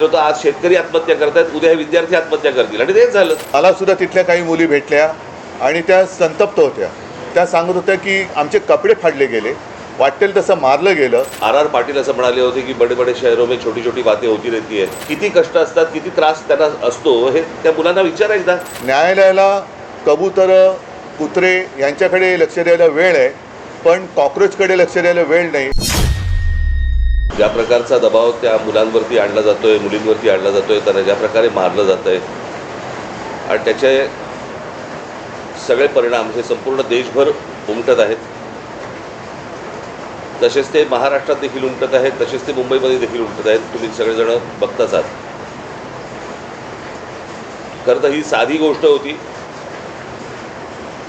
होतं आज शेतकरी आत्महत्या करतायत, उद्या हे विद्यार्थी आत्महत्या करतील, आणि तेच झालं. मला सुद्धा तिथल्या काही मुली भेटल्या आणि त्या संतप्त होत्या. त्या सांगत होत्या की आमचे कपडे फाडले गेले, वाटेल तसं मारलं गेलं. आर पाटील असं म्हणाले होते की बडे बडे शहरों में छोटी छोटी बातें होती रहती है. किती कष्ट असतात, किती त्रास त्यांना असतो हे त्या मुलांना विचारायचं. न्यायालयाला कबूतर कुत्रे यांच्याकडे लक्ष द्यायला वेळ आहे, पण कॉक्रोचकडे लक्ष द्यायला वेळ नाही. ज्या प्रकारचा दबाव त्या मुलांवरती आणला जातोय, मुलींवरती आणला जातोय, त्यांना ज्या प्रकारे मारलं जातंय आणि त्याचे सगळे परिणाम हे संपूर्ण देशभर उमटत आहेत. तसेच ते महाराष्ट्रात देखील उमटत आहेत, तसेच ते मुंबईमध्ये देखील उमटत आहेत. तुम्ही सगळेजण बघताच आहात. खरं तर ही साधी गोष्ट होती.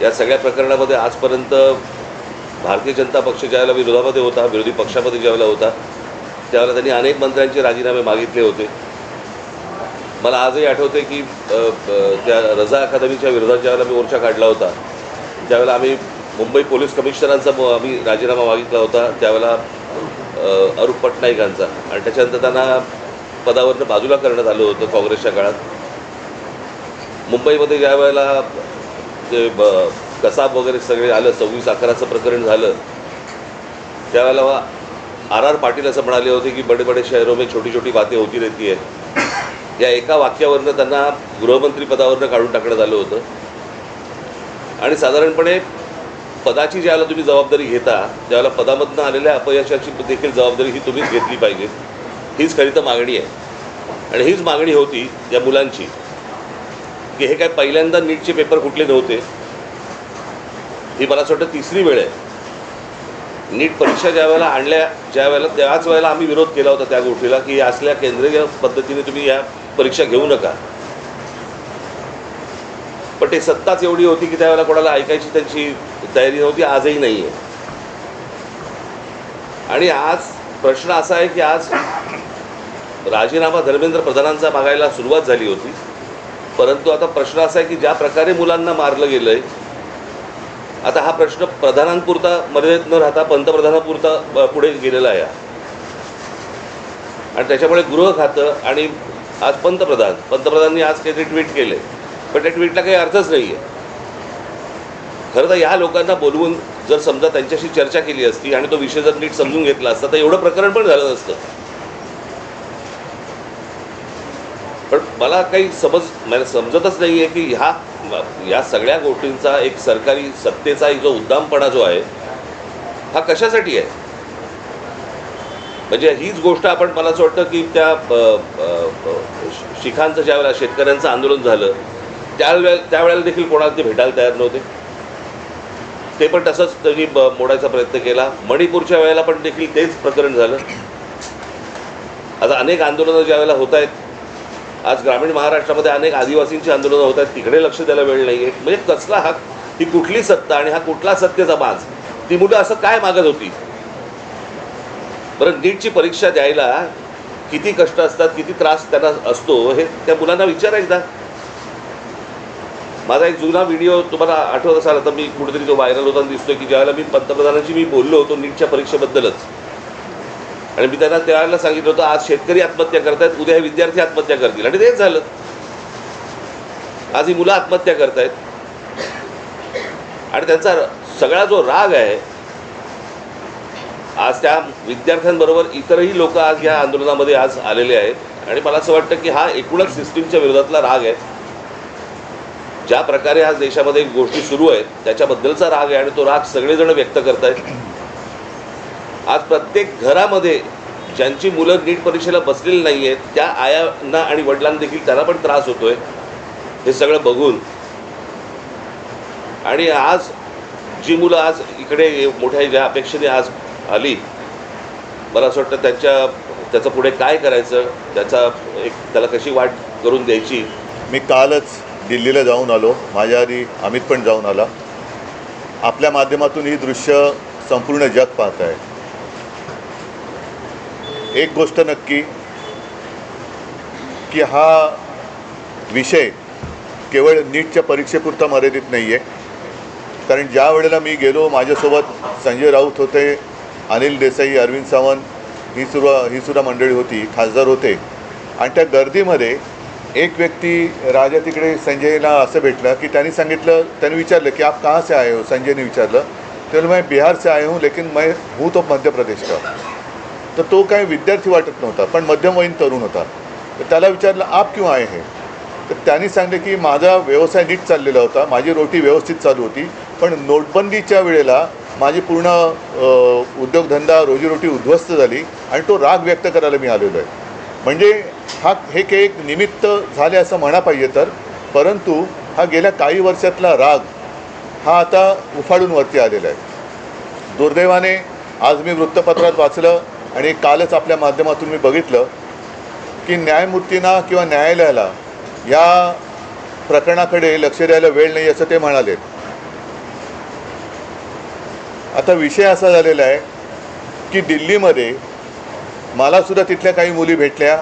या सगळ्या प्रकरणामध्ये आजपर्यंत भारतीय जनता पक्ष ज्यावेळेला विरोधामध्ये होता, विरोधी पक्षामध्ये ज्यावेळेला होता, त्यावेळेला त्यांनी अनेक मंत्र्यांचे राजीनामे मागितले होते. मला आजही आठवते की त्या रजा अकादमीच्या विरोधात ज्यावेळेला मी मोर्चा काढला होता, त्यावेळेला आम्ही मुंबई पोलीस कमिशनरांचा आम्ही राजीनामा मागितला होता, त्यावेळेला अरूप पटनाईकांचा, आणि त्याच्यानंतर त्यांना पदावरनं बाजूला करण्यात आलं होतं काँग्रेसच्या काळात. मुंबईमध्ये ज्या वेळेला ते कसाब वगैरे सगळे आलं, 26/11चं प्रकरण झालं, त्यावेळेला आर पाटील असं म्हणाले होते की बडे बडे शहरों में छोटी छोटी बातें होती रहती है. या एका वाक्यावरनं त्यांना गृहमंत्री पदावरनं काढून टाकण्यात आलं होतं. आणि साधारणपणे पदाची ज्यावेळेला तुम्ही जबाबदारी घेता, त्यावेळेला पदामधनं आलेल्या अपयशाची देखील जबाबदारी ही तुम्हीच घेतली पाहिजे. हीच खरी तर मागणी आहे. आणि हीच मागणी होती या मुलांची की हे काय पहिल्यांदा नीटचे पेपर कुठले नव्हते. ही मला असं वाटतं तिसरी वेळ आहे. नीट परीक्षा ज्या वेळेला आणल्या, त्याच वेळेला आम्ही विरोध केला होता त्या गोष्टीला की असल्या केंद्रीय पद्धतीने तुम्ही या परीक्षा घेऊ नका. पण ते सत्ताच एवढी होती की त्यावेळेला कोणाला ऐकायची त्यांची तयारी नव्हती. आजही नाही आहे. आणि आज प्रश्न असा आहे की आज राजीनामा धर्मेंद्र प्रधानांचा मागायला सुरुवात झाली होती, परंतु आता प्रश्न असा आहे की ज्या प्रकारे मुलांना मारलं गेलं आहे, आता हा प्रश्न प्रधानांपुरता मर्यादित न राहता पंतप्रधानापुरता पुढे गेलेला आहे. आणि त्याच्यामुळे गृह खातं आणि आज पंतप्रधानांनी आज काहीतरी ट्विट केले, पण त्या ट्विटला काही अर्थच नाही आहे. खरं तर या लोकांना बोलवून जर समजा त्यांच्याशी चर्चा केली असती आणि तो विषय जर नीट समजून घेतला असता तर एवढं प्रकरण पण झालं नसतं. पण मला काही समजतच नाही आहे की या सगळ्या गोष्टींचा एक सरकारी सत्तेचा जो उद्दामपणा जो आहे हा कशासाठी आहे. म्हणजे हीच गोष्ट आपण, मला असं वाटतं की त्या शिखांचं ज्यावेळेला शेतकऱ्यांचं आंदोलन झालं त्यावेळेला देखील कोणाला ते भेटायला तयार नव्हते. ते पण तसंच त्यांनी मोडायचा प्रयत्न केला. मणिपूरच्या वेळेला पण देखील तेच प्रकरण झालं. आता अनेक आंदोलनं ज्यावेळेला होत आहेत, आज ग्रामीण महाराष्ट्रामध्ये अनेक आदिवासींची आंदोलनं होत आहेत, तिकडे लक्ष द्यायला वेळ नाही आहे. म्हणजे कसला हा, ही कुठली सत्ता आणि हा कुठला सत्तेचा माज. ती मुलं असं काय मागत होती. बरं, नीटची परीक्षा द्यायला किती कष्ट असतात, किती त्रास त्यांना असतो हे त्या मुलांना विचारायचा. माझा एक जुना व्हिडिओ तुम्हाला आठवत असाल, तर मी कुठेतरी तो व्हायरल होताना दिसतोय की ज्यावेळेला मी पंतप्रधानांशी मी बोललो होतो नीटच्या परीक्षेबद्दलच, आणि मी त्यांना त्यावेळेला सांगितलं होतं आज शेतकरी आत्महत्या करतायत, उद्या हे विद्यार्थी आत्महत्या करतील, आणि तेच झालं. आज ही मुलं आत्महत्या करतायत. आणि त्यांचा सगळा जो राग आहे, आज त्या विद्यार्थ्यांबरोबर इतरही लोक आज या आंदोलनामध्ये आज आलेले आहेत. आणि मला असं वाटतं की हा एकूणच सिस्टीमच्या विरोधातला राग आहे. ज्या प्रकारे आज देशामध्ये गोष्टी सुरू आहेत त्याच्याबद्दलचा राग आहे, आणि तो राग सगळेजण व्यक्त करत आहेत. आज प्रत्येक घरामध्ये ज्यांची मुलं नीट परीक्षेला बसलेली नाही आहेत त्या आयांना आणि वडिलांना देखील त्यांना पण त्रास होतोय हे सगळं बघून. आणि आज जी मुलं आज इकडे मोठ्या ज्या अपेक्षेने आज आली, मला असं वाटतं त्याचं पुढे काय करायचं, त्याला कशी वाट करून द्यायची. मी कालच दिल्लीला जाऊन आलो. माझ्या आधी अमित पण जाऊन आला. आपल्या माध्यमातून ही दृश्य संपूर्ण जग पाहत आहे. एक गोष्ट नक्की की हा विषय केवळ नीटच्या परीक्षेपुरता मर्यादित नाही आहे. कारण ज्या वेळेला मी गेलो, माझ्यासोबत संजय राऊत होते, अनिल देसाई, अरविंद सावंत ही सुद्धा मंडळी होती, खासदार होते. आणि त्या गर्दीमध्ये एक व्यक्ती राजा तिकडे संजयला असं भेटलं की त्यांनी विचारलं की आप कहाँ से आए हो, संजयने विचारलं. तर मैं बिहार से आए हूँ लेकिन मैं हूँ तो मध्य प्रदेश का. तर तो काही विद्यार्थी वाटत नव्हता पण मध्यमवयीन तरुण होता. तर त्याला विचारलं आप क्यों आए हैं. तर त्यांनी सांगितलं की माझा व्यवसाय नीट चाललेला होता, माझी रोटी व्यवस्थित चालू होती, पण नोटबंदीच्या वेळेला माझी पूर्ण उद्योगधंदा रोजीरोटी उद्ध्वस्त झाली आणि तो राग व्यक्त करायला मी आलेलो आहे. म्हणजे हे काही एक निमित्त झाले असं म्हणा पाहिजे तर, परंतु हा गेल्या काही वर्षातला राग हा आता उफाळून वरती आलेला आहे. दुर्दैवाने आज मी वृत्तपत्रात वाचलं आणि कालच आपल्या माध्यमातून मी बघितलं की न्यायमूर्तींना किंवा न्यायालयाला या प्रकरणाकडे लक्ष द्यायला वेळ नाही असं ते म्हणाले. आता विषय असा झालेला आहे की दिल्लीमध्ये मलासुद्धा तिथल्या काही मुली भेटल्या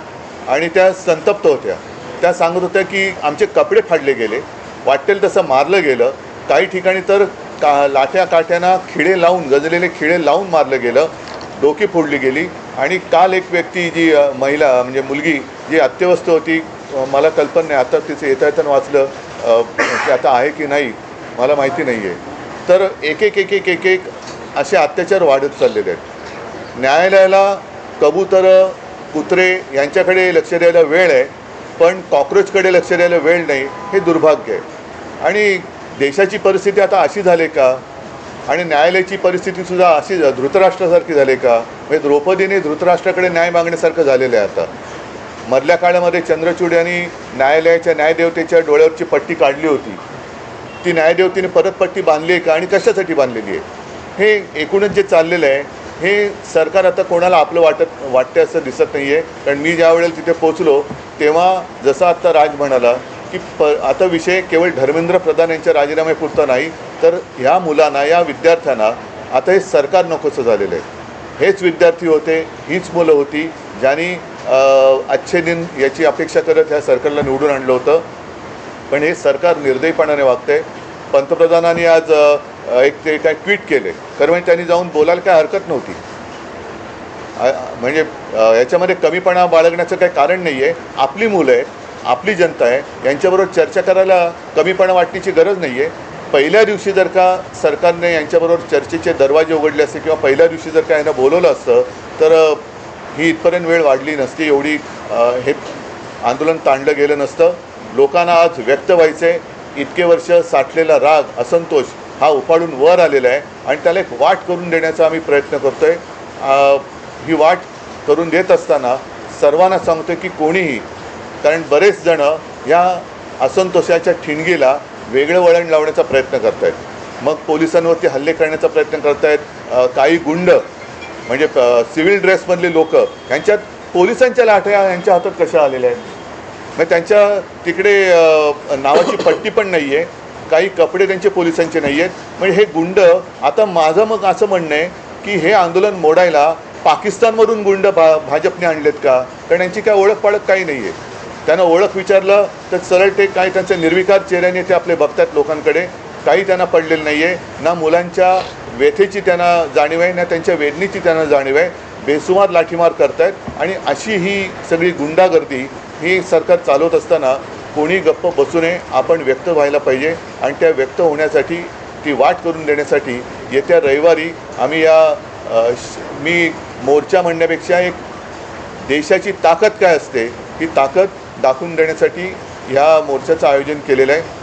आणि त्या संतप्त होत्या. त्या सांगत होत्या की आमचे कपडे फाडले गेले, वाटेल तसं मारलं गेलं, काही ठिकाणी तर लाठ्या काठ्यांना खिळे लावून, गजलेले खिळे लावून मारलं गेलं, डोकी फोडली गेली. आणि काल एक व्यक्ती जी महिला म्हणजे मुलगी जी अत्यवस्थ होती, मला कल्पना नाही, आता तिचं येता वाचलं की आता आहे की नाही मला माहिती नाही आहे. तर एक असे अत्याचार वाढत चाललेले आहेत. न्यायालयाला कबूतरं कुत्रे यांच्याकडे लक्ष द्यायला वेळ आहे, पण कॉक्रोचकडे लक्ष द्यायला वेळ नाही, हे दुर्भाग्य आहे. आणि देशाची परिस्थिती आता अशी झाली का, आणि न्यायालयाची परिस्थितीसुद्धा अशी धृतराष्ट्रासारखी झाली का. म्हणजे द्रौपदीने धृतराष्ट्राकडे न्याय मागण्यासारखं झालेलं आहे. आता मधल्या काळामध्ये चंद्रचूड यांनी न्यायालयाच्या न्यायदेवतेच्या डोळ्यावरची पट्टी काढली होती. ती न्यायदेवतेने परत पट्टी बांधली आहे का आणि कशासाठी बांधलेली आहे. हे एकूणच जे चाललेलं आहे हे सरकार आता कोणाला आपलं वाटते असं दिसत नाही आहे. कारण मी ज्या वेळेला तिथे पोचलो तेव्हा जसं आत्ता राज म्हणाला की आता विषय केवळ धर्मेंद्र प्रधान यांच्या राजीनाम्यापुरता नाही, तर ह्या मुलांना, या विद्यार्थ्यांना आता हे सरकार नकोसं झालेलं आहे. हेच विद्यार्थी होते, हीच मुलं होती ज्यांनी अच्छे दिन याची अपेक्षा करत ह्या सरकारला निवडून आणलं होतं. पण हे सरकार निर्दयीपणाने वागतंय. पंतप्रधानांनी आज ते काय ट्विट केले, खरं म्हणजे त्यांनी जाऊन बोलायला काय हरकत नव्हती. म्हणजे याच्यामध्ये कमीपणा बाळगण्याचं काही कारण नाही आहे. आपली मुलं आहेत, आपली जनता आहे, यांच्याबरोबर चर्चा करायला कमीपणा वाटण्याची गरज नाही आहे. पहिल्या दिवशी जर का सरकारने यांच्याबरोबर चर्चेचे दरवाजे उघडले असते किंवा पहिल्या दिवशी जर का यांना बोलवलं असतं तर ही इथपर्यंत वेळ वाढली नसती, एवढी हे आंदोलन ताणलं गेलं नसतं. लोकांना आज व्यक्त व्हायचं आहे. इतके वर्ष साठलेला राग, असंतोष हा उफाळून वर आलेला आहे आणि त्याला एक वाट करून देण्याचा आम्ही प्रयत्न करतो आहे. ही वाट करून देत असताना सर्वांना सांगतो की कोणीही, कारण बरेच जणं या असंतोषाच्या ठिणगीला वेगळं वळण लावण्याचा प्रयत्न करत आहेत. मग पोलिसांवरती हल्ले करण्याचा प्रयत्न करत आहेत. काही गुंड म्हणजे सिव्हिल ड्रेसमधले लोक, यांच्यात पोलिसांच्या लाठ्या यांच्या हातात कशा आलेल्या आहेत. मग त्यांच्या तिकडे नावाची पट्टी पण नाही आहे, काही कपडे त्यांचे पोलिसांचे नाही आहेत. म्हणजे हे गुंड, आता माझं मग असं म्हणणं आहे की हे आंदोलन मोडायला पाकिस्तानमधून गुंड भाजपने आणलेत का. कारण यांची काय ओळख पाळख काही नाही आहे. त्यांना ओळख विचारलं तर सरळ ते काही त्यांच्या निर्विकार चेहऱ्याने ते आपले बघतात लोकांकडे. काही त्यांना पडलेलं नाही आहे. ना मुलांच्या व्यथेची त्यांना जाणीव आहे, ना त्यांच्या वेदनेची त्यांना जाणीव आहे. बेसुमार लाठीमार करतायत. आणि अशी ही सगळी गुंडागर्दी ही सरकार चालवत असताना कोणी गप्प बसू नये. आपण व्यक्त व्हायला पाहिजे आणि त्या व्यक्त होण्यासाठी, ती वाट करून देण्यासाठी येत्या रविवारी आम्ही मी मोर्चा म्हणण्यापेक्षा एक देशाची ताकद काय असते ही ताकद दाखवून देण्यासाठी ह्या मोर्चाचं आयोजन केलेलं आहे.